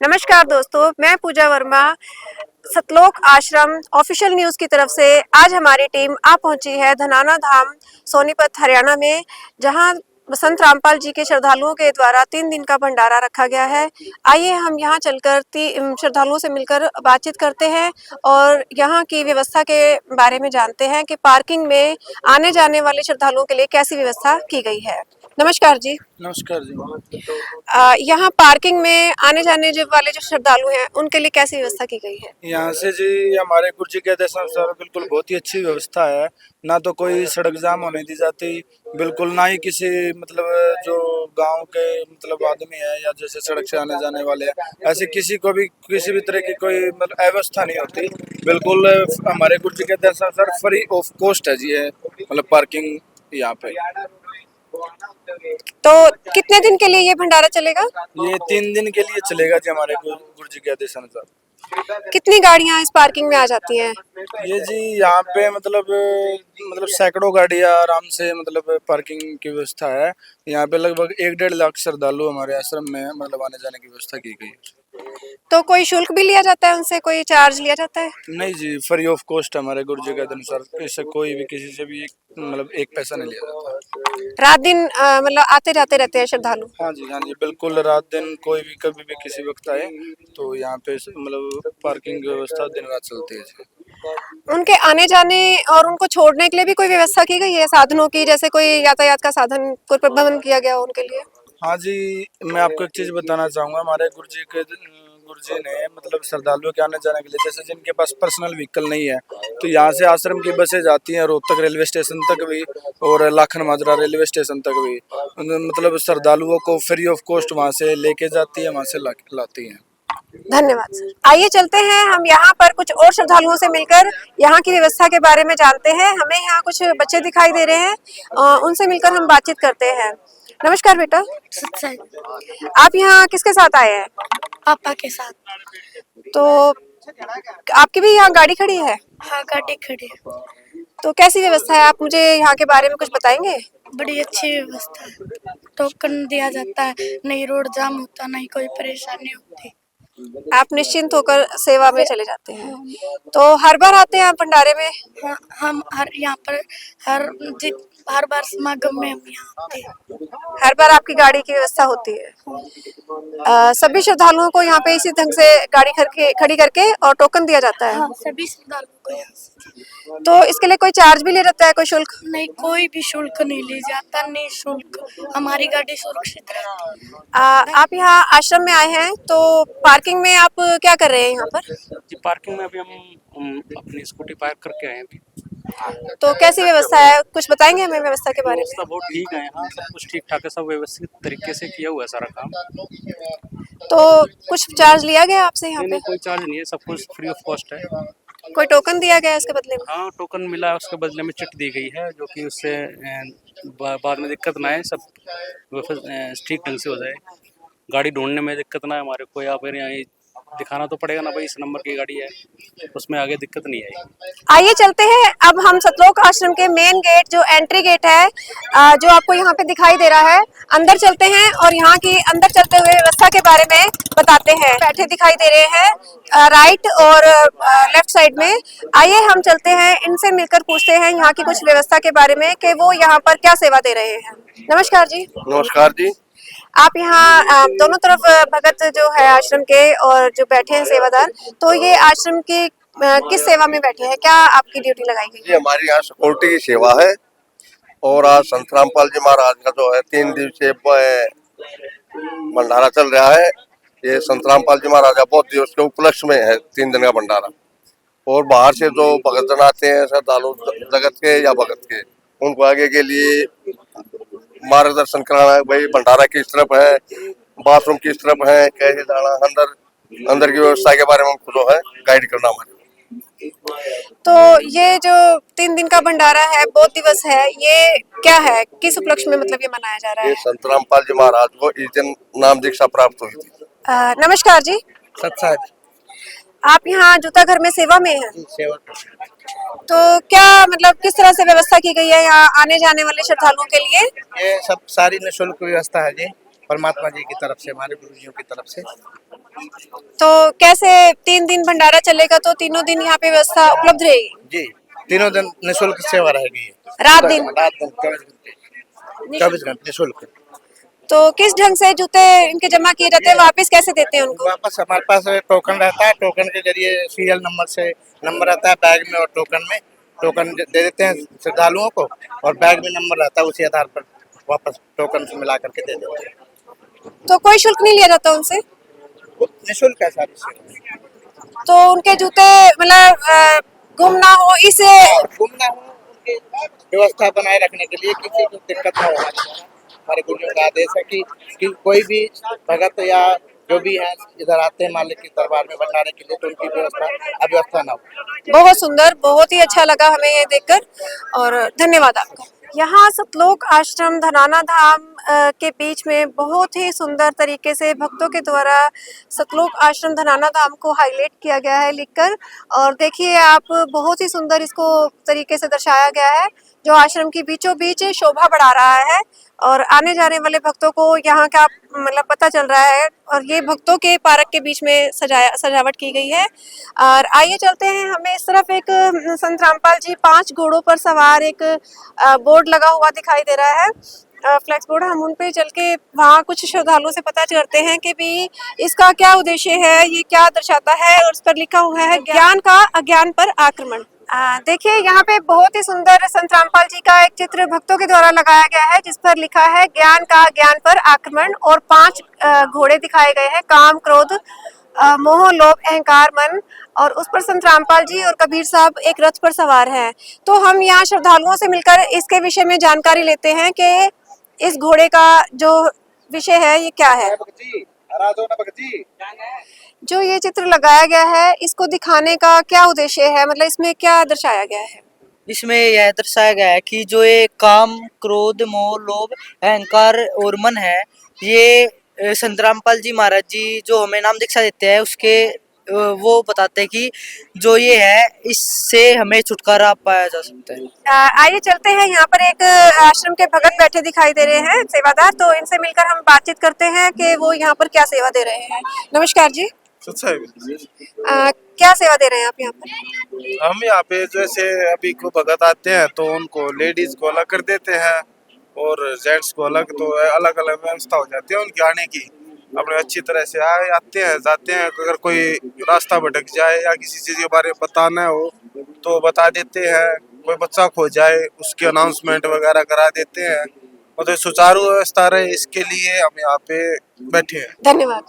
नमस्कार दोस्तों, मैं पूजा वर्मा सतलोक आश्रम ऑफिशियल न्यूज़ की तरफ से आज हमारी टीम आ पहुंची है धनाना धाम सोनीपत हरियाणा में, जहां बसंत रामपाल जी के श्रद्धालुओं के द्वारा 3 दिन का भंडारा रखा गया है। आइए हम यहां चलकर श्रद्धालुओं से मिलकर बातचीत करते हैं और यहां की व्यवस्था के बारे में जानते हैं कि पार्किंग में आने जाने वाले श्रद्धालुओं के लिए कैसी व्यवस्था की गई है। नमस्कार जी। नमस्कार जी। यहाँ पार्किंग में आने जाने जो वाले जो श्रद्धालु हैं उनके लिए कैसी व्यवस्था की गई है? यहाँ से जी हमारे गुरु जी के आदेशानुसार बिल्कुल बहुत ही अच्छी व्यवस्था है। ना तो कोई सड़क जाम होने दी जाती, बिल्कुल ना ही किसी जो गांव के आदमी है या जैसे सड़क से आने जाने वाले हैं, ऐसे किसी को भी किसी भी तरह की कोई अव्यवस्था नहीं होती। बिल्कुल हमारे गुरु जी के आदेशानुसार फ्री ऑफ कॉस्ट है जी ये पार्किंग यहाँ पे। तो कितने दिन के लिए ये भंडारा चलेगा? ये 3 दिन के लिए चलेगा जी हमारे गुरु जी के आदेशानुसार। कितनी गाड़ियां इस पार्किंग में आ जाती हैं? ये जी यहाँ पे सैकड़ों गाड़ियाँ आराम से पार्किंग की व्यवस्था है। यहाँ पे लगभग 1-1.5 लाख श्रद्धालु हमारे आश्रम में आने जाने की व्यवस्था की गई है। तो कोई शुल्क भी लिया जाता है उनसे, कोई चार्ज लिया जाता है? नहीं जी, फ्री ऑफ कॉस्ट हमारे गुरु जी के अनुसार। इससे कोई भी किसी से भी एक पैसा नहीं लिया जाता। रात दिन आते जाते रहते हैं श्रद्धालु? हाँ जी बिल्कुल, रात दिन कोई भी कभी भी किसी वक्त आए तो यहाँ पे पार्किंग की व्यवस्था दिन रात चलती है जी। उनके आने जाने और उनको छोड़ने के लिए भी कोई व्यवस्था की गई है साधनों की, जैसे कोई यातायात का साधन कोई प्रबंधन किया गया हो उनके लिए? हाँ जी, मैं आपको एक चीज़ बताना चाहूँगा। हमारे गुरु जी ने श्रद्धालुओं के आने जाने के लिए, जैसे जिनके पास पर्सनल व्हीकल नहीं है तो यहाँ से आश्रम की बसें जाती हैं रोहतक रेलवे स्टेशन तक भी और लाखन माजरा रेलवे स्टेशन तक भी। श्रद्धालुओं को फ्री ऑफ कॉस्ट वहाँ से लेके जाती है, वहाँ से लाती हैं। धन्यवाद सर। आइए चलते हैं हम यहाँ पर कुछ और श्रद्धालुओं से मिलकर यहाँ की व्यवस्था के बारे में जानते हैं। हमें यहाँ कुछ बच्चे दिखाई दे रहे हैं, उनसे मिलकर हम बातचीत करते हैं। नमस्कार बेटा। आप यहाँ किसके साथ आए हैं? पापा के साथ। तो आपकी भी यहाँ गाड़ी खड़ी है? हाँ, गाड़ी खड़ी है। तो कैसी व्यवस्था है, आप मुझे यहाँ के बारे में कुछ बताएंगे? बड़ी अच्छी व्यवस्था है। टोकन दिया जाता है, नहीं रोड जाम होता, नहीं कोई परेशानी होती। आप निश्चिंत होकर सेवा में चले जाते हैं। तो हर बार आते हैं आप भंडारे में? हाँ, हम यहाँ पर हर बार समागम में हम यहाँ आते हैं। हर बार आपकी गाड़ी की व्यवस्था होती है? सभी श्रद्धालुओं को यहाँ पे इसी ढंग से गाड़ी खड़ी करके और टोकन दिया जाता है? हाँ, सभी श्रद्धालुओं को यहाँ से। तो इसके लिए कोई चार्ज भी ले जाता है, कोई शुल्क? नहीं, कोई भी शुल्क नहीं ले जाता, नहीं शुल्क। हमारी गाड़ी सुरक्षित रहती है। आप यहाँ आश्रम में आए हैं, तो पार्किंग में आप क्या कर रहे हैं यहाँ पर? जी, पार्किंग में अभी हम अपनी स्कूटी पार्क करके आए हैं अभी। तो कैसी व्यवस्था है, कुछ बताएंगे हमें व्यवस्था के बारे में? व्यवस्था बहुत ठीक है यहाँ, सब कुछ ठीक ठाक है, सब व्यवस्थित तरीके से किया हुआ है सारा काम। तो कुछ चार्ज लिया गया आपसे यहाँ नहीं पे? नहीं, कोई चार्ज नहीं है, सब कुछ फ्री ऑफ कॉस्ट है। कोई टोकन दिया गया है इसके बदले में? हाँ, टोकन मिला है, उसके बदले में चिट दी गई है, जो कि उससे बाद में दिक्कत ना आए, सब ठीक ढंग से हो जाए, गाड़ी ढूंढने में दिक्कत ना है हमारे को। या फिर यहाँ दिखाना तो पड़ेगा ना भाई इस नंबर की गाड़ी है, उसमें आगे दिक्कत नहीं आएगी। आइए चलते हैं अब हम सतलोक आश्रम के मेन गेट, जो एंट्री गेट है, जो आपको यहाँ पे दिखाई दे रहा है, अंदर चलते हैं और यहाँ की अंदर चलते हुए व्यवस्था के बारे में बताते हैं। बैठे दिखाई दे रहे हैं राइट और लेफ्ट साइड में। आइए हम चलते हैं, इनसे मिलकर पूछते हैं यहाँ की कुछ व्यवस्था के बारे में कि वो यहाँ पर क्या सेवा दे रहे हैं। नमस्कार जी। नमस्कार जी। आप यहाँ दोनों तरफ भगत जो है आश्रम के और जो बैठे हैं सेवादार, तो ये आश्रम की किस सेवा में बैठे हैं, क्या आपकी ड्यूटी लगाई गई? जी, हमारी यहाँ सिक्योरिटी की सेवा है और आज संत रामपाल जी महाराज का जो है 3 दिवसीय भंडारा चल रहा है। ये संत रामपाल जी महाराज का बहुत दिवस के उपलक्ष्य में है 3 दिन का भंडारा। और बाहर से जो भगतजन आते हैं श्रद्धालु जगत के या भगत के, उनको आगे के लिए मार्गदर्शन कराना है, भाई भंडारा किस तरफ है, बाथरूम किस तरफ है, कैसे जाना, अंदर की व्यवस्था के बारे में हमको जो है गाइड करना हमारे। तो ये जो 3 दिन का भंडारा है, बहुत दिवस है, ये क्या है, किस उपलक्ष्य में ये मनाया जा रहा है? ये संत रामपाल जी महाराज को इस दिन नाम दीक्षा प्राप्त हुई थी। नमस्कार जी। सत्साद आप यहाँ जूता घर में सेवा में हैं? सेवा। तो क्या किस तरह से व्यवस्था की गई है यहाँ आने जाने वाले श्रद्धालुओं के लिए? ये सब सारी निःशुल्क व्यवस्था है जी, परमात्मा जी की तरफ से, हमारे गुरु जियों की तरफ से। तो कैसे 3 दिन भंडारा चलेगा तो तीनों दिन यहाँ पे व्यवस्था उपलब्ध रहेगी? जी, तीनों दिन निःशुल्क सेवा रहेगी। रात दिन? रात दिन 24 घंटे निःशुल्क। तो किस ढंग से जूते इनके जमा किए जाते हैं, वापस कैसे देते हैं उनको? वापस हमारे पास टोकन रहता है, टोकन के जरिए सीरियल नंबर से नंबर रहता है बैग में और टोकन में, टोकन दे देते हैं श्रद्धालुओं को और बैग में नंबर रहता है, उसी आधार पर वापस टोकन से मिला करके दे देते हैं। तो कोई शुल्क नहीं लिया जाता उनसे? निःशुल्क है सारी सेवा। तो उनके जूते मतलब गुम ना हो इसे गुम ना हो, उनकी व्यवस्था बनाए रखने के लिए किसी को दिक्कत ना हो, हमारे गुरुओं का आदेश है कि कोई भी भगत या जो भी है इधर आते हैं मालिक की दरबार में भंडारे के लिए, तो उनकी व्यवस्था अव्यवस्था ना हो। बहुत सुंदर, बहुत ही अच्छा लगा हमें ये देखकर और धन्यवाद आपका। यहाँ सतलोक आश्रम धनाना धाम के बीच में बहुत ही सुंदर तरीके से भक्तों के द्वारा सतलोक आश्रम धनाना धाम को हाईलाइट किया गया है लिखकर। और देखिए आप, बहुत ही सुंदर इसको तरीके से दर्शाया गया है जो आश्रम की बीचों बीच शोभा बढ़ा रहा है और आने जाने वाले भक्तों को यहाँ का मतलब पता चल रहा है। और ये भक्तों के पार्क के बीच में सजावट की गई है। और आइए चलते हैं, हमें इस तरफ एक संत रामपाल जी 5 घोड़ों पर सवार एक बोर्ड लगा हुआ दिखाई दे रहा है, फ्लैक्स बोर्ड। हम उन पे चल के वहाँ कुछ श्रद्धालुओं से पता करते हैं कि भी इसका क्या उद्देश्य है, ये क्या दर्शाता है। और उस पर लिखा हुआ है ज्ञान का अज्ञान पर आक्रमण। देखिए यहाँ पे बहुत ही सुंदर संत रामपाल जी का एक चित्र भक्तों के द्वारा लगाया गया है जिस पर लिखा है ज्ञान का ज्ञान पर आक्रमण। और 5 घोड़े दिखाए गए हैं, काम क्रोध मोह लोभ अहंकार मन। और उस पर संत रामपाल जी और कबीर साहब एक रथ पर सवार हैं। तो हम यहाँ श्रद्धालुओं से मिलकर इसके विषय में जानकारी लेते हैं कि इस घोड़े का जो विषय है ये क्या है। जो ये चित्र लगाया गया है इसको दिखाने का क्या उद्देश्य है, मतलब इसमें क्या दर्शाया गया है? इसमें यह दर्शाया गया है कि जो ये काम क्रोध मोह लोभ अहंकार और मन है, ये संत रामपाल जी महाराज जी जो हमें नाम दीक्षा देते हैं उसके वो बताते हैं कि जो ये है इससे हमें छुटकारा पाया जा सकता है। आइए चलते हैं, यहाँ पर एक आश्रम के भगत बैठे दिखाई दे रहे हैं, सेवादार। तो इनसे मिलकर हम बातचीत करते हैं कि वो यहाँ पर क्या सेवा दे रहे हैं। नमस्कार जी। क्या सेवा दे रहे हैं आप यहाँ पर? हम यहाँ पे जैसे अभी को भगत आते हैं तो उनको लेडीज को अलग कर देते हैं और जेंट्स को अलग, तो अलग अलग व्यवस्था हो जाती है उनके आने की। अपने अच्छी तरह से आते हैं जाते हैं। अगर कोई रास्ता भटक जाए या किसी चीज़ के बारे में बताना हो तो बता देते हैं। कोई बच्चा खो जाए उसकी अनाउंसमेंट वगैरह करा देते हैं। मतलब सुचारू व्यवस्था रहे इसके लिए हम यहाँ पे बैठे हैं। धन्यवाद।